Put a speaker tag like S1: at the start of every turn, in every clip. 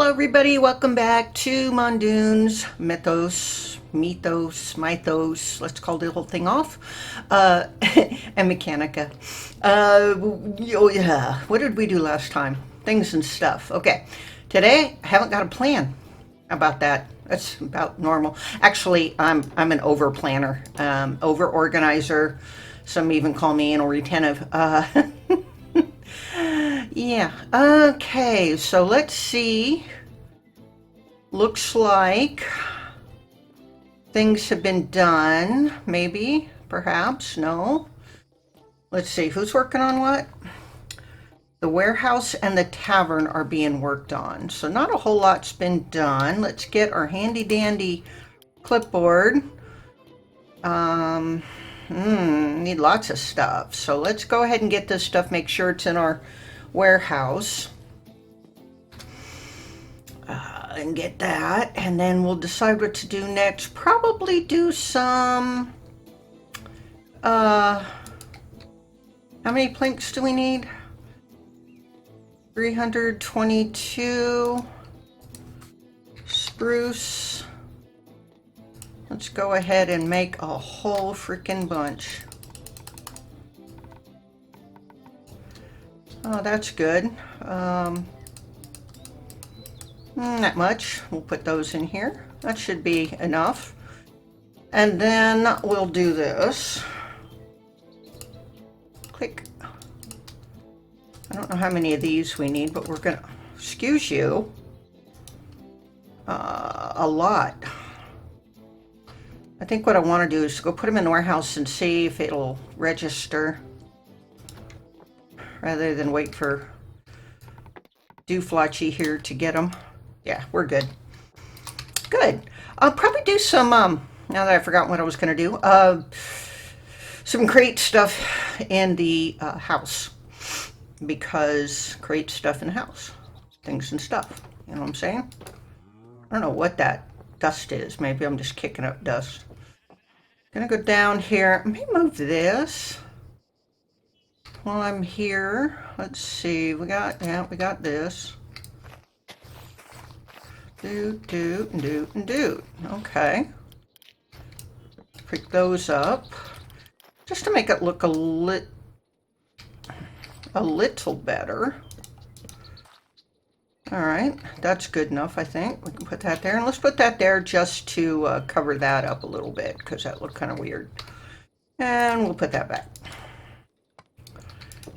S1: Hello everybody, welcome back to Mondune's Mythos, let's call the whole thing off, and Mechanica. Oh yeah, what did we do last time? Things and stuff. Okay, today I haven't got a plan about that. That's about normal. Actually, I'm an over planner, over organizer. Some even call me anal retentive. Yeah. Okay. So let's see. Looks like things have been done. Maybe. Perhaps. No. Let's see. Who's working on what? The warehouse and the tavern are being worked on. So not a whole lot's been done. Let's get our handy dandy clipboard. Need lots of stuff. So let's go ahead and get this stuff. Make sure it's in our warehouse. And get that, and then we'll decide what to do next. Probably do some how many planks do we need? 322 spruce. Let's go ahead and make a whole freaking bunch. Oh, that's good. Not much. We'll put those in here. That should be enough. And then we'll do this. Click. I don't know how many of these we need, but we're gonna, excuse you, a lot. I think what I want to do is go put them in the warehouse and see if it'll register, rather than wait for Dooflotchy here to get them. Yeah, we're good. Good. I'll probably do some, now that I forgot what I was going to do, some crate stuff in the house. Because crate stuff in the house. Things and stuff. You know what I'm saying? I don't know what that dust is. Maybe I'm just kicking up dust. Gonna go down here. Let me move this. While I'm here, let's see. We got this. Do. Okay. Pick those up. Just to make it look a little better. All right, that's good enough, I think. We can put that there. And let's put that there just to cover that up a little bit, because that looked kind of weird. And we'll put that back.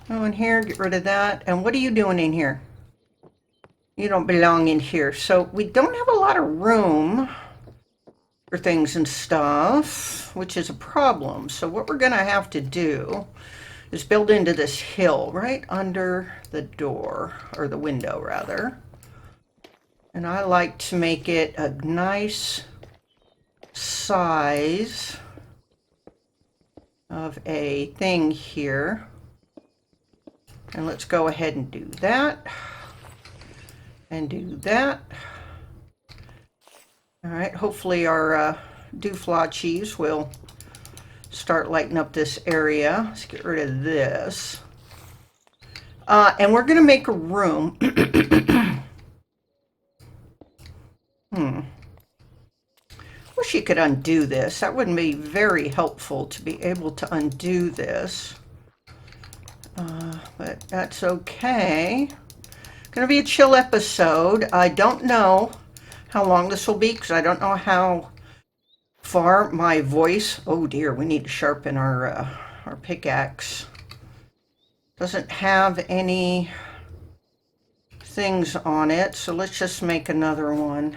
S1: Oh, in here, get rid of that. And what are you doing in here? You don't belong in here. So we don't have a lot of room for things and stuff, which is a problem. So what we're gonna have to do is build into this hill right under the door, or the window rather. And I like to make it a nice size of a thing here. And let's go ahead and do that. And do that. All right, hopefully our dooflotchies will start lighting up this area. Let's get rid of this. And we're going to make a room. Wish you could undo this. That would be very helpful to be able to undo this. But that's okay. Going to be a chill episode. I don't know how long this will be, because I don't know how far my voice, oh dear, we need to sharpen our pickaxe. Doesn't have any things on it, so let's just make another one.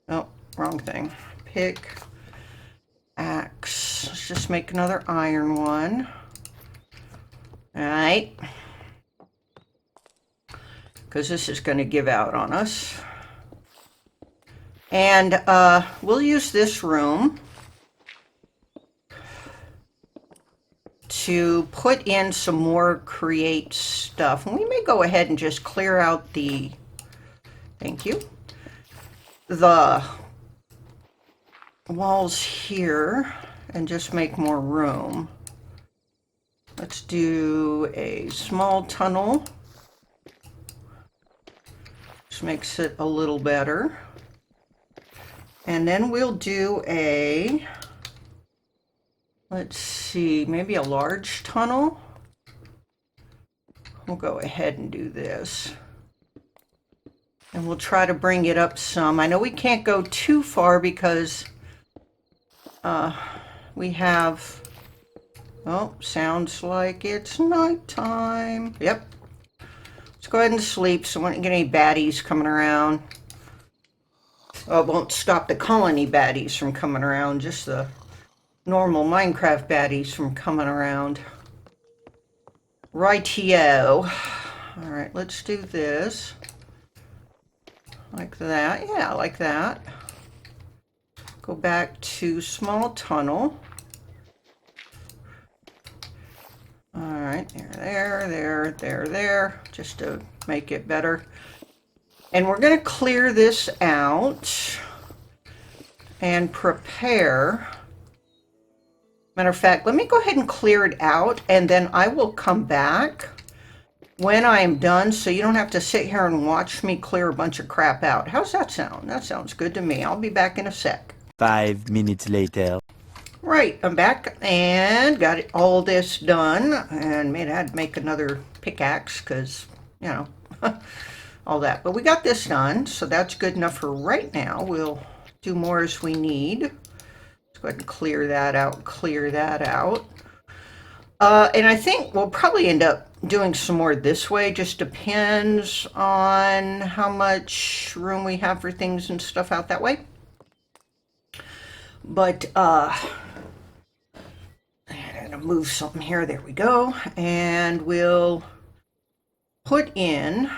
S1: Oh, wrong thing. Pick axe. Let's just make another iron one. All right. Because this is going to give out on us. And we'll use this room to put in some more create stuff. And we may go ahead and just clear out the, thank you, the walls here and just make more room. Let's do a small tunnel. Just makes it a little better. And then we'll do a, let's see, maybe a large tunnel. We'll go ahead and do this. And we'll try to bring it up some. I know we can't go too far because we have, oh, sounds like it's nighttime. Yep. Let's go ahead and sleep so we don't get any baddies coming around. Oh, it won't stop the colony baddies from coming around, just the normal Minecraft baddies from coming around. Rightio. All right, let's do this. Like that. Yeah, like that. Go back to small tunnel. All right, there, just to make it better. And we're going to clear this out and prepare. Matter of fact, let me go ahead and clear it out, and then I will come back when I am done, so you don't have to sit here and watch me clear a bunch of crap out. How's that sound? That sounds good to me. I'll be back in a sec.
S2: 5 minutes later.
S1: Right, I'm back and got all this done, and I had to make another pickaxe because, you know, all that. But we got this done, so that's good enough for right now. We'll do more as we need. Let's go ahead and clear that out, and I think we'll probably end up doing some more this way. Just depends on how much room we have for things and stuff out that way. But I'm gonna move something here. There we go. And we'll put in,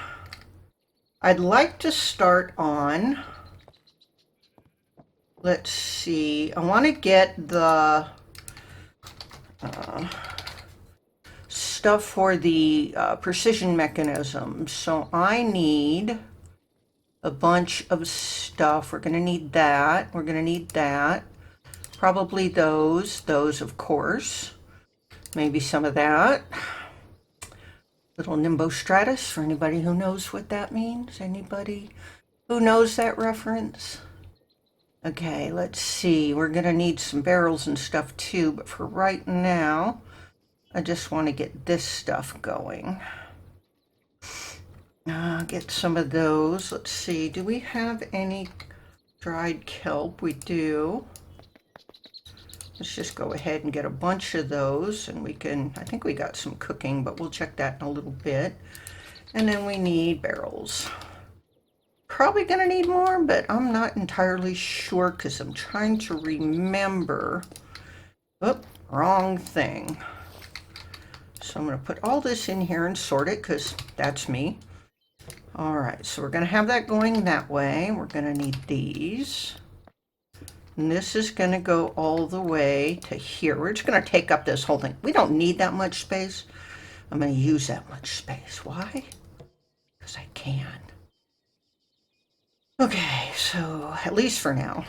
S1: I'd like to start on, let's see, I want to get the stuff for the precision mechanism. So I need a bunch of stuff. We're going to need that. We're going to need that. Probably those of course. Maybe some of that. Little nimbostratus for anybody who knows what that means. Anybody who knows that reference? Okay, let's see. We're going to need some barrels and stuff too, but for right now, I just want to get this stuff going. Get some of those. Let's see. Do we have any dried kelp? We do. Let's just go ahead and get a bunch of those, and we can, I think we got some cooking, but we'll check that in a little bit. And then we need barrels. Probably going to need more, but I'm not entirely sure because I'm trying to remember. Oop, wrong thing. So I'm going to put all this in here and sort it because that's me. All right, so we're going to have that going that way. We're going to need these. And this is going to go all the way to here. We're just going to take up this whole thing. We don't need that much space. I'm going to use that much space. Why? Because I can. Okay, so at least for now.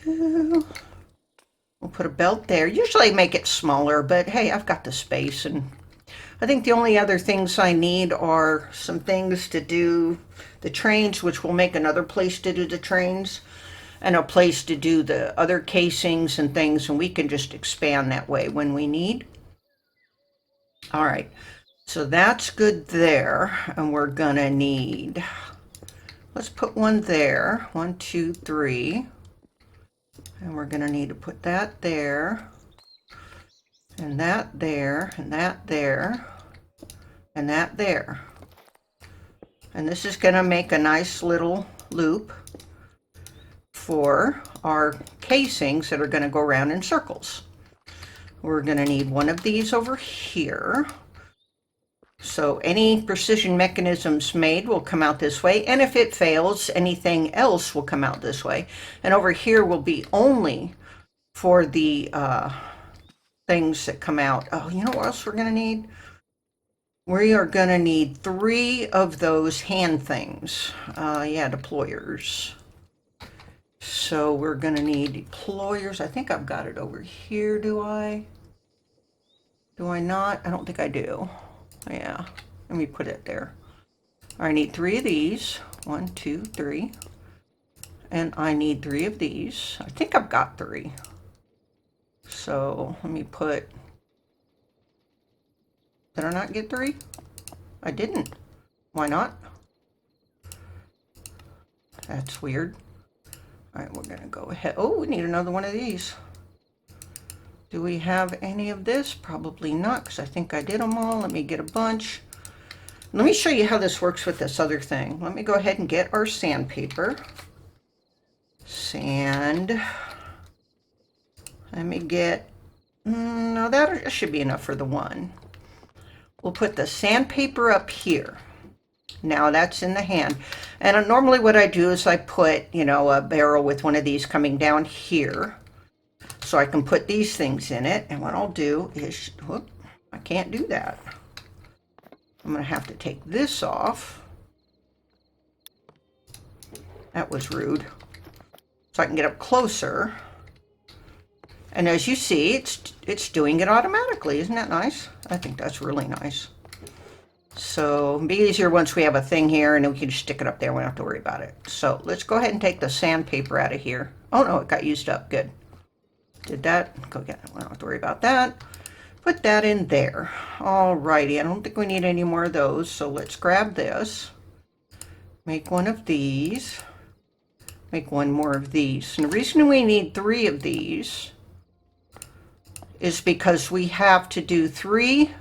S1: We'll put a belt there. Usually I make it smaller, but hey, I've got the space, and I think the only other things I need are some things to do the trains, which will make another place to do the trains, and a place to do the other casings and things, and we can just expand that way when we need. All right, so that's good there, and we're gonna need, let's put one there, 1, 2, 3. And we're going to need to put that there, and that there, and that there, and that there. And this is going to make a nice little loop for our casings that are going to go around in circles. We're going to need one of these over here. So any precision mechanisms made will come out this way, and if it fails, anything else will come out this way. And over here will be only for the things that come out. Oh, you know what else we're going to need? We are going to need 3 of those hand things. Yeah, deployers. So we're going to need deployers. I think I've got it over here, do I? Do I not? I don't think I do. Yeah, let me put it there. I need 3 of these. 1, 2, 3. And I need 3 of these. I think I've got 3. So let me put... Did I not get 3? I didn't. Why not? That's weird. All right, we're going to go ahead. Oh, we need another one of these. Do we have any of this? Probably not, because I think I did them all. Let me get a bunch. Let me show you how this works with this other thing. Let me go ahead and get our sandpaper. Sand. Let me get... no, that should be enough for the one. We'll put the sandpaper up here. Now that's in the hand. And normally what I do is I put, you know, a barrel with one of these coming down here. So I can put these things in it. And what I'll do is, whoop, I can't do that. I'm going to have to take this off. That was rude. So I can get up closer. And as you see, it's doing it automatically. Isn't that nice? I think that's really nice. So it'll be easier once we have a thing here and then we can just stick it up there. We don't have to worry about it. So let's go ahead and take the sandpaper out of here. Oh no, it got used up. Good. Did that. Go get it. We don't have to worry about that. Put that in there. Alrighty. I don't think we need any more of those. So let's grab this. Make one of these. Make one more of these. And the reason we need 3 of these is because we have to do 3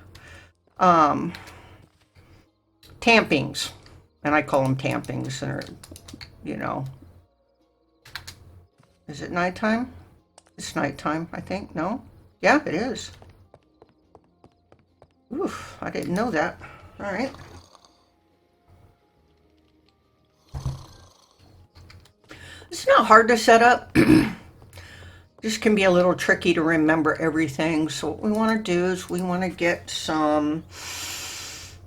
S1: tampings, and I call them tampings, or, you know, is it nighttime? It's nighttime, I think. No? Yeah, it is. Oof, I didn't know that. All right. It's not hard to set up. This can be a little tricky to remember everything. So what we want to do is we want to get some...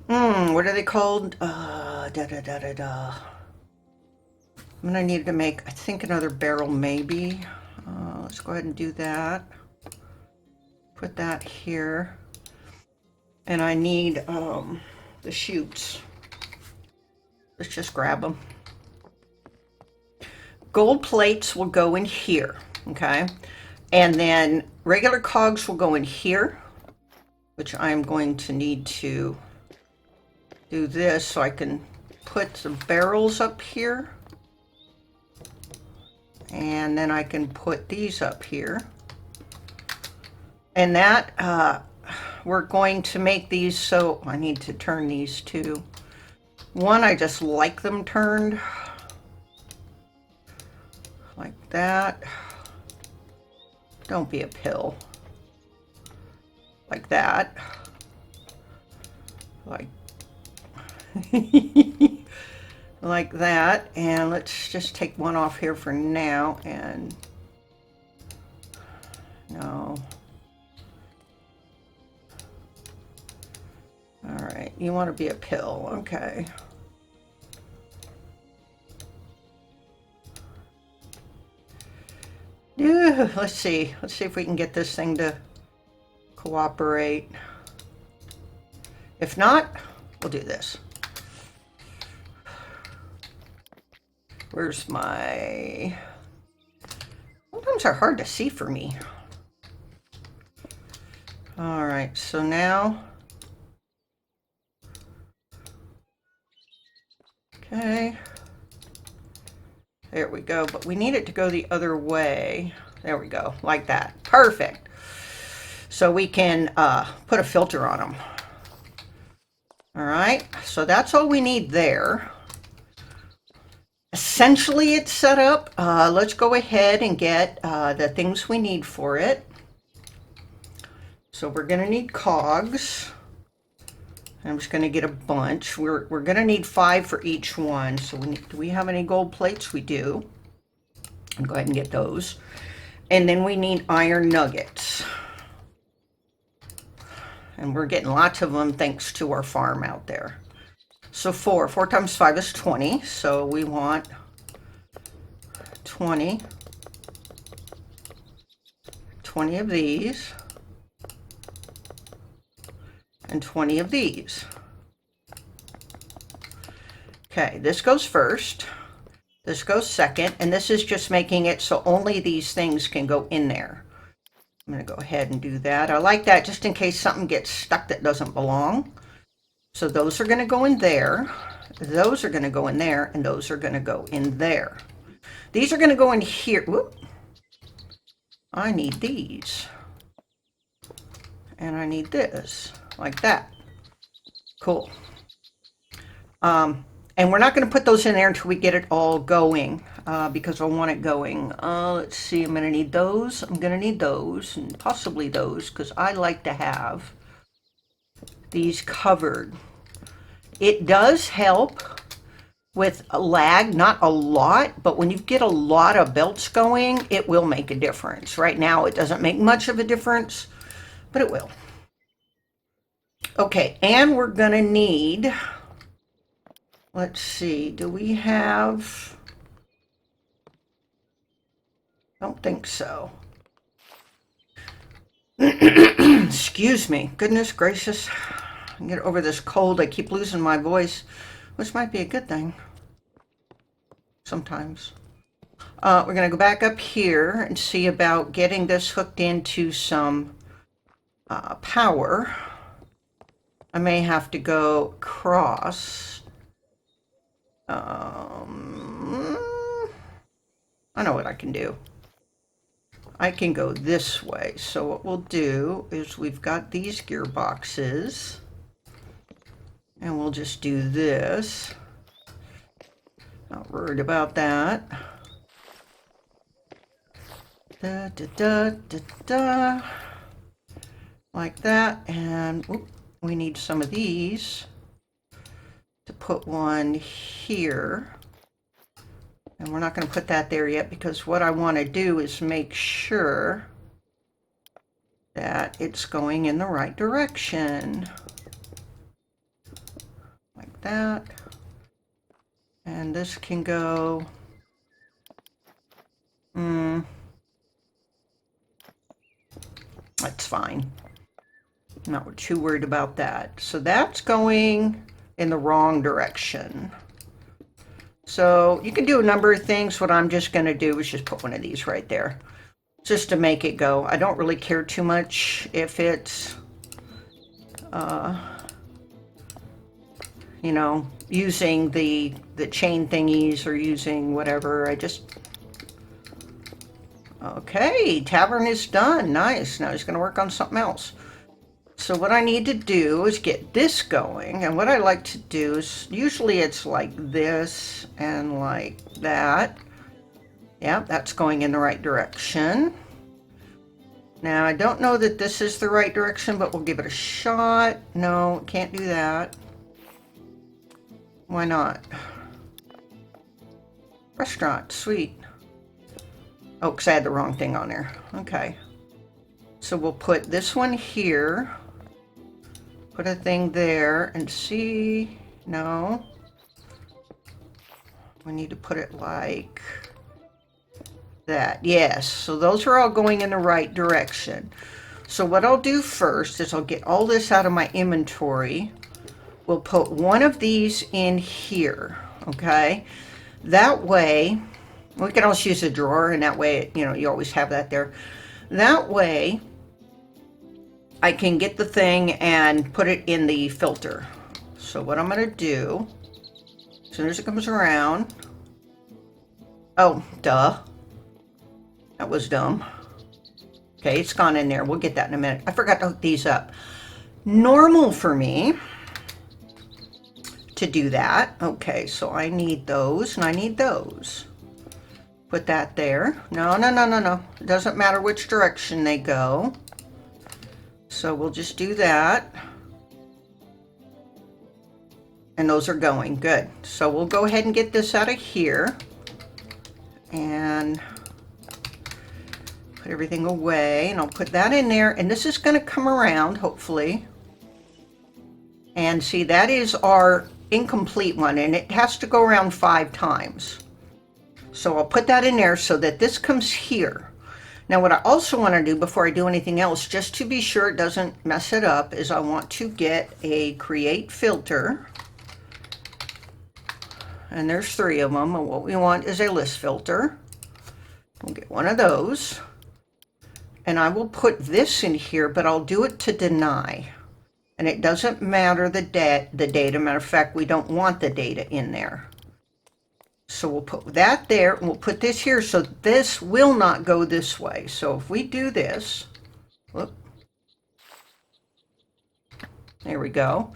S1: what are they called? I'm gonna need to make, I think, another barrel maybe. Let's go ahead and do that. Put that here. And I need the chutes. Let's just grab them. Gold plates will go in here, okay? And then regular cogs will go in here, which I'm going to need to do this so I can put some barrels up here. And then I can put these up here. And that, we're going to make these so, I need to turn these too. One, I just like them turned. Like that. Don't be a pill. Like that. Like like that. And let's just take one off here for now. And no. All right, you want to be a pill. Okay. Yeah, let's see. Let's see if we can get this thing to cooperate. If not, we'll do this. Where's my... Sometimes they're hard to see for me. All right, so now... Okay. There we go, but we need it to go the other way. There we go, like that. Perfect. So we can put a filter on them. All right, so that's all we need there. Essentially, it's set up. Let's go ahead and get the things we need for it. So we're gonna need cogs. I'm just gonna get a bunch. We're gonna need 5 for each one. So do we have any gold plates? We do. I'll go ahead and get those. And then we need iron nuggets. And we're getting lots of them thanks to our farm out there. So 4 times 5 is 20. So we want 20 of these. And 20 of these. Okay, this goes first. This goes second, and this is just making it so only these things can go in there. I'm going to go ahead and do that. I like that just in case something gets stuck that doesn't belong. So those are going to go in there. Those are going to go in there, and those are going to go in there. These are going to go in here. Whoop. I need these. And I need this, like that. Cool. And we're not going to put those in there until we get it all going, because I want it going. Let's see, I'm going to need those. I'm going to need those, and possibly those, because I like to have these covered. It does help with a lag, not a lot, but when you get a lot of belts going, it will make a difference. Right now, it doesn't make much of a difference, but it will. Okay, and we're going to need... Let's see, do we have... Don't think so. Excuse me. Goodness gracious. I can get over this cold. I keep losing my voice, which might be a good thing. Sometimes. We're going to go back up here and see about getting this hooked into some power. I may have to go across. I know what I can do. I can go this way. So what we'll do is we've got these gearboxes, and we'll just do this. Not worried about that. Da, da, da, da, da. Like that. And whoop, we need some of these to put one here. And we're not going to put that there yet, because what I want to do is make sure that it's going in the right direction. Like that. And this can go... That's fine. I'm not too worried about that. So that's going in the wrong direction. So you can do a number of things. What I'm just going to do is just put one of these right there, just to make it go. I don't really care too much if it's, you know, using the chain thingies or using whatever. I just... Okay, tavern is done. Nice. Now he's going to work on something else. So what I need to do is get this going, and what I like to do is, usually it's like this and like that. Yeah, that's going in the right direction. Now, I don't know that this is the right direction, but we'll give it a shot. No, can't do that. Why not? Restaurant, sweet. Oh, because I had the wrong thing on there. Okay. So we'll put this one here. Put a thing there and see. No. We need to put it like that. Yes. So those are all going in the right direction. So what I'll do first is I'll get all this out of my inventory. We'll put one of these in here. Okay. That way, we can also use a drawer, and that way, you know, you always have that there. That way, I can get the thing and put it in the filter. So what I'm going to do, as soon as it comes around... Oh, duh. That was dumb. Okay, it's gone in there. We'll get that in a minute. I forgot to hook these up. Normal for me to do that. Okay, so I need those, and I need those. Put that there. No, no, no, no, no. It doesn't matter which direction they go. So we'll just do that. And those are going. Good. So we'll go ahead and get this out of here. And put everything away. And I'll put that in there. And this is going to come around, hopefully. And see, that is our incomplete one. And it has to go around 5 times. So I'll put that in there so that this comes here. Now what I also want to do before I do anything else, just to be sure it doesn't mess it up, is I want to get a create filter. and there's 3 of them, and what we want is a list filter. We'll get one of those, and I will put this in here, but I'll do it to deny. And it doesn't matter the data. Matter of fact, we don't want the data in there. So we'll put that there, and we'll put this here, so this will not go this way. So if we do this, whoop, there we go.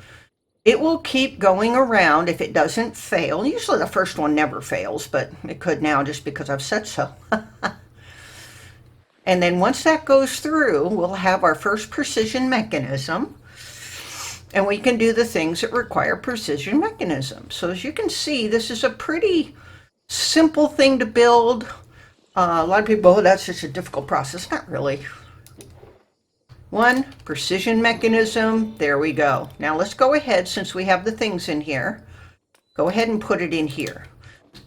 S1: It will keep going around if it doesn't fail. Usually the first one never fails, but it could now just because I've said so. And then once that goes through, we'll have our first precision mechanism. And we can do the things that require precision mechanisms. So as you can see, this is a pretty simple thing to build. A lot of people, oh, that's such a difficult process. Not really. One precision mechanism. There we go. Now let's go ahead, since we have the things in here, go ahead and put it in here.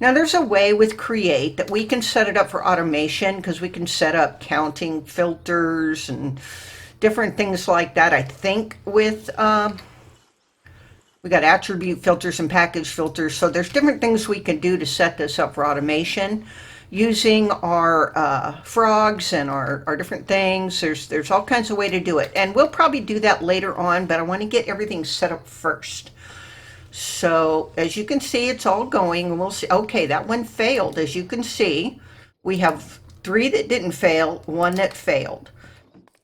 S1: Now there's a way with Create that we can set it up for automation, because we can set up counting filters and different things like that. I think with we got attribute filters and package filters, so there's different things we can do to set this up for automation using our frogs and our different things. There's all kinds of way to do it, and we'll probably do that later on, but I want to get everything set up first. So as you can see, it's all going, and we'll see. Okay, that one failed. As you can see, we have 3 that didn't fail, 1 that failed.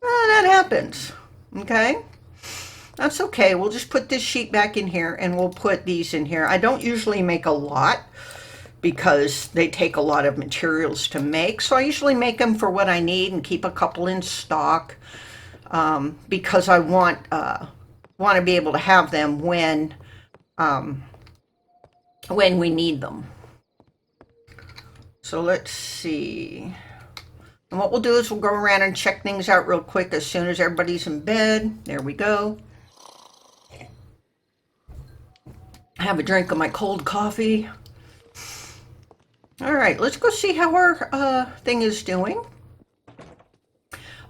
S1: That happens. Okay, that's okay. We'll just put this sheet back in here, and we'll put these in here. I don't usually make a lot because they take a lot of materials to make, so I usually make them for what I need and keep a couple in stock, because I want to be able to have them when we need them. So let's see. And what we'll do is we'll go around and check things out real quick as soon as everybody's in bed. There we go. Have a drink of my cold coffee. All right, let's go see how our thing is doing.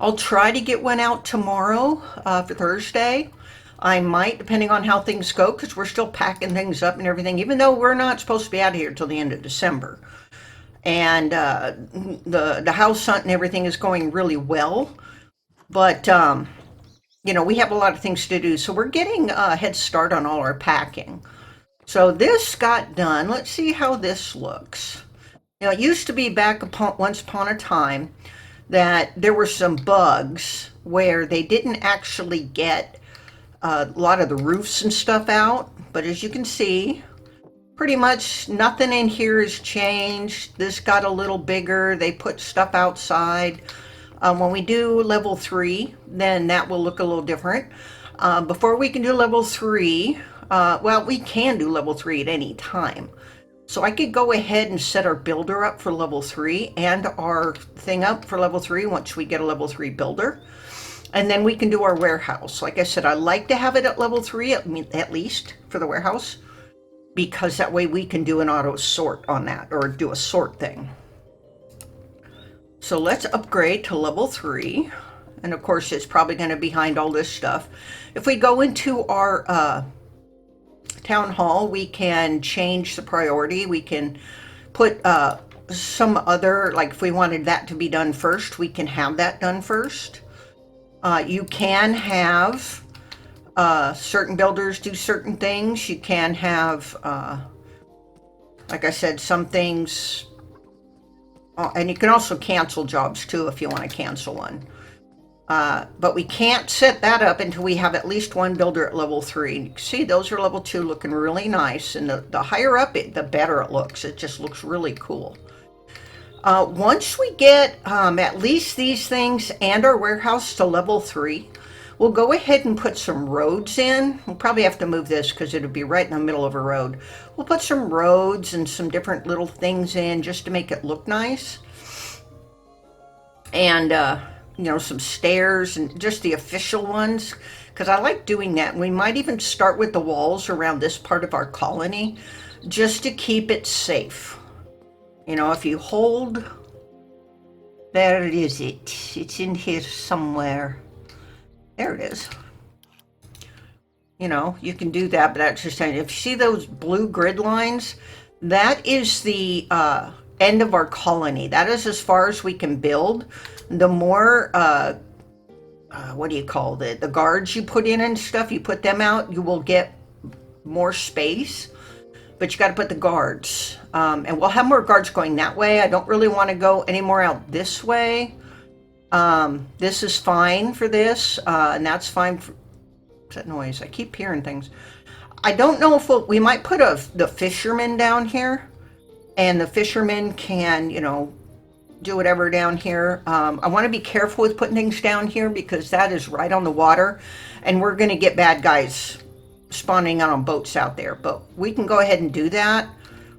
S1: I'll try to get one out tomorrow for Thursday. I might, depending on how things go, because we're still packing things up and everything, even though we're not supposed to be out of here till the end of December. And the house hunt and everything is going really well. But, you know, we have a lot of things to do. So we're getting a head start on all our packing. So this got done. Let's see how this looks. Now, it used to be once upon a time that there were some bugs where they didn't actually get a lot of the roofs and stuff out. But as you can see, pretty much nothing in here has changed. This got a little bigger. They put stuff outside. When we do level 3, then that will look a little different. Before we can do level 3, well, we can do level 3 at any time. So I could go ahead and set our builder up for level 3 and our thing up for level 3 once we get a level 3 builder. And then we can do our warehouse. Like I said, I like to have it at level 3, at least for the warehouse, because that way we can do an auto sort on that, or do a sort thing. So let's upgrade to level 3. And of course, it's probably going to be behind all this stuff. If we go into our town hall, we can change the priority. We can put some other, like if we wanted that to be done first, we can have that done first. You can have certain builders do certain things. You can have, like I said, some things, and you can also cancel jobs too if you want to cancel one. But we can't set that up until we have at least one builder at level 3. You can see those are level 2, looking really nice. And the higher up the better it looks. It just looks really cool. Once we get at least these things and our warehouse to level 3, we'll go ahead and put some roads in. We'll probably have to move this because it'll be right in the middle of a road. We'll put some roads and some different little things in just to make it look nice. And, you know, some stairs and just the official ones, because I like doing that. We might even start with the walls around this part of our colony just to keep it safe. You know, if you hold, there it is. It's in here somewhere. There it is. You know, you can do that, but that's just saying, if you see those blue grid lines, That is the end of our colony. That is as far as we can build. The more, what do you call it? The guards you put in and stuff, you put them out, you will get more space. But you got to put the guards. And we'll have more guards going that way. I don't really want to go any more out this way. This is fine for this, and that's fine for... What's that noise? I keep hearing things. I don't know if we might put the fishermen down here, and the fishermen can, you know, do whatever down here. I want to be careful with putting things down here because that is right on the water, and we're going to get bad guys spawning out on boats out there. But we can go ahead and do that.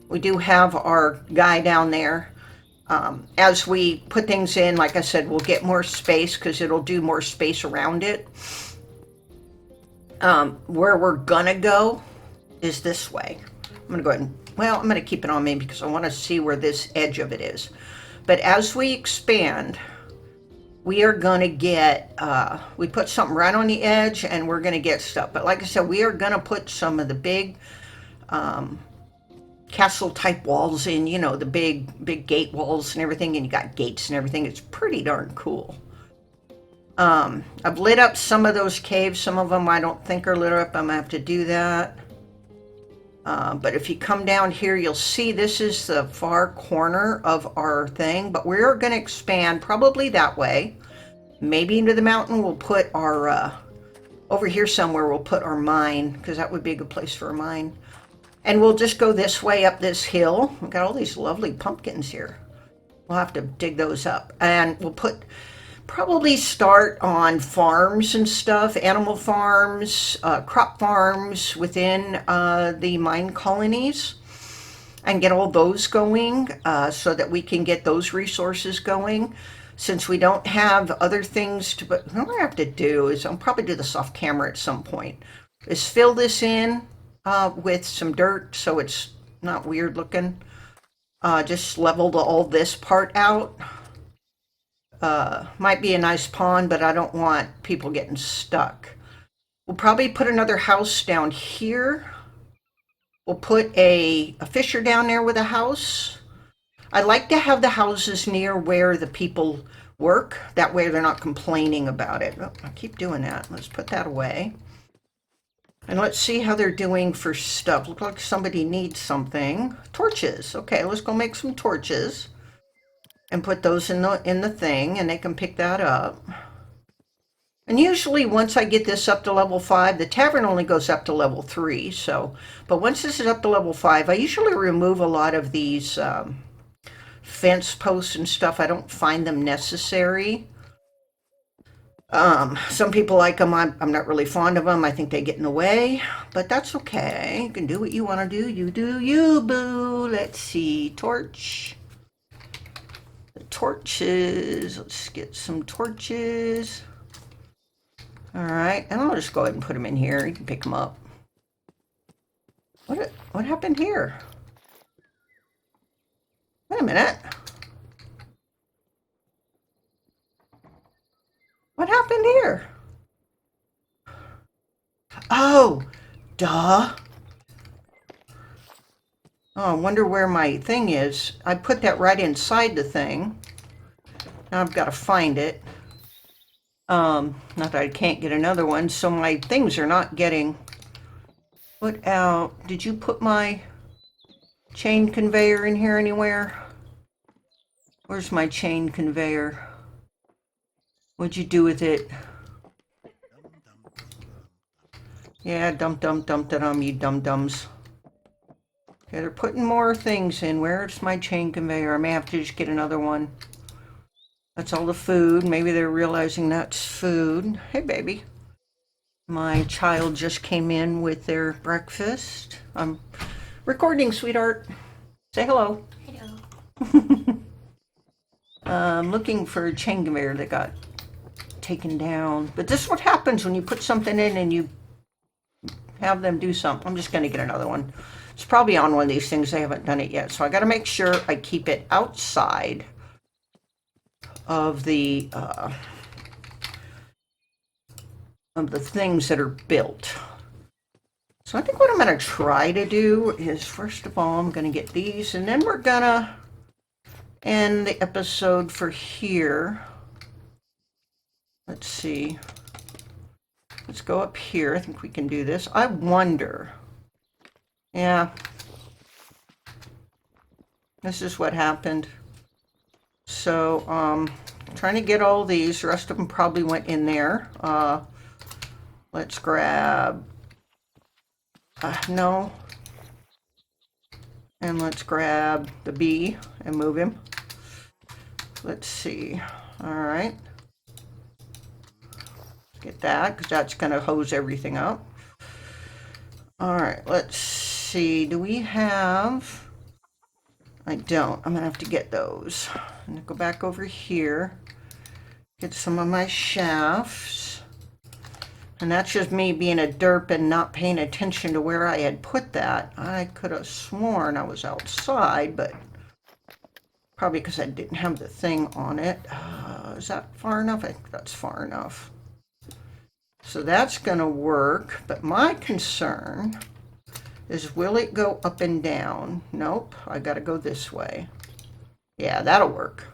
S1: We do have our guy down there. As we put things in, like I said, we'll get more space because it'll do more space around it. Where we're gonna go is this way. I'm gonna go ahead and, well, I'm gonna keep it on me because I want to see where this edge of it is. But as we expand, we are gonna get, we put something right on the edge and we're gonna get stuff. But like I said, we are gonna put some of the big castle type walls in, you know, the big gate walls and everything, and you got gates and everything. It's pretty darn cool. I've lit up some of those caves. Some of them I don't think are lit up. I'm gonna have to do that. But if you come down here, you'll see this is the far corner of our thing, but we're gonna expand probably that way. Maybe into the mountain. We'll put our, over here somewhere we'll put our mine, because that would be a good place for a mine. And we'll just go this way up this hill. We've got all these lovely pumpkins here. We'll have to dig those up. And we'll probably start on farms and stuff, animal farms, crop farms within the mine colonies, and get all those going so that we can get those resources going. Since we don't have other things to, but what I have to do is, I'll probably do this off camera at some point, is fill this in with some dirt so it's not weird looking. Just leveled all this part out. Might be a nice pond, but I don't want people getting stuck. We'll probably put another house down here. We'll put a fisher down there with a house. I like to have the houses near where the people work. That way they're not complaining about it. Oh, I keep doing that. Let's put that away. And let's see how they're doing for stuff. Looks like somebody needs something. Torches. Okay, let's go make some torches and put those in the thing, and they can pick that up. And usually once I get this up to level 5, the tavern only goes up to level 3, so, but once this is up to level 5, I usually remove a lot of these fence posts and stuff. I don't find them necessary. Some people like them. I'm not really fond of them. I think they get in the way, but that's okay. You can do what you want to do. You do you, boo. Let's see. Torch. The torches. Let's get some torches. All right, and I'll just go ahead and put them in here. You can pick them up. What happened here? Wait a minute. What happened here? Oh, duh. Oh, I wonder where my thing is. I put that right inside the thing. Now I've got to find it. Not that I can't get another one, so my things are not getting put out. Did you put my chain conveyor in here anywhere? Where's my chain conveyor? What'd you do with it? Yeah, dump, you dum-dums. Okay, they're putting more things in. Where's my chain conveyor? I may have to just get another one. That's all the food. Maybe they're realizing that's food. Hey, baby. My child just came in with their breakfast. I'm recording, sweetheart. Say hello.
S3: Hello.
S1: I'm looking for a chain conveyor that got taken down. But this is what happens when you put something in and you have them do something. I'm just going to get another one. It's probably on one of these things. I haven't done it yet. So I got to make sure I keep it outside of the things that are built. So I think what I'm going to try to do is, first of all, I'm going to get these, and then we're going to end the episode for here. Let's see. Let's go up here. I think we can do this. I wonder. Yeah. This is what happened. So, trying to get all these. The rest of them probably went in there. Let's grab... no. And let's grab the B and move him. Let's see. All right. Get that, because that's going to hose everything up. All right, let's see. Do we have... I don't. I'm going to have to get those. I'm going to go back over here. Get some of my shafts. And that's just me being a derp and not paying attention to where I had put that. I could have sworn I was outside, but probably because I didn't have the thing on it. Is that far enough? I think that's far enough. So that's going to work, but my concern is, will it go up and down? Nope, I got to go this way. Yeah, that'll work.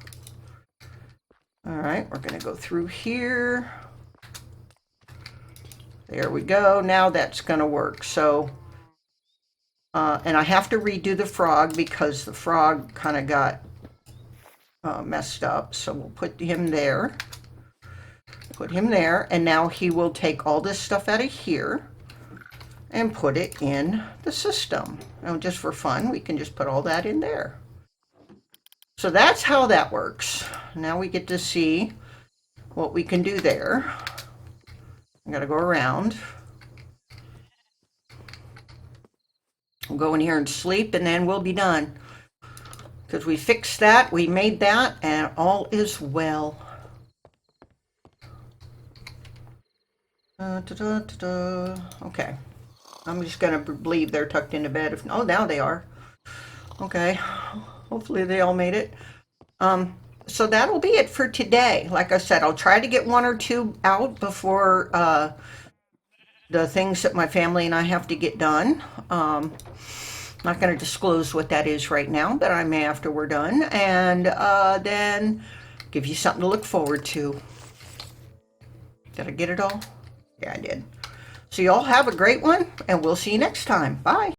S1: All right, we're going to go through here. There we go. Now that's going to work. So, and I have to redo the frog because the frog kind of got messed up. So we'll put him there. Put him there, and now he will take all this stuff out of here and put it in the system. Now, just for fun, we can just put all that in there. So that's how that works. Now we get to see what we can do there. I gotta go around. We'll go in here and sleep, and then we'll be done. Because we fixed that, we made that, and all is well. Okay. I'm just gonna believe they're tucked into bed. Oh, now they are. Okay. Hopefully they all made it. So that'll be it for today. Like I said, I'll try to get one or two out before the things that my family and I have to get done. Not going to disclose what that is right now, but I may after we're done, and then give you something to look forward to. Did I get it all? Yeah, I did. So you all have a great one, and we'll see you next time. Bye.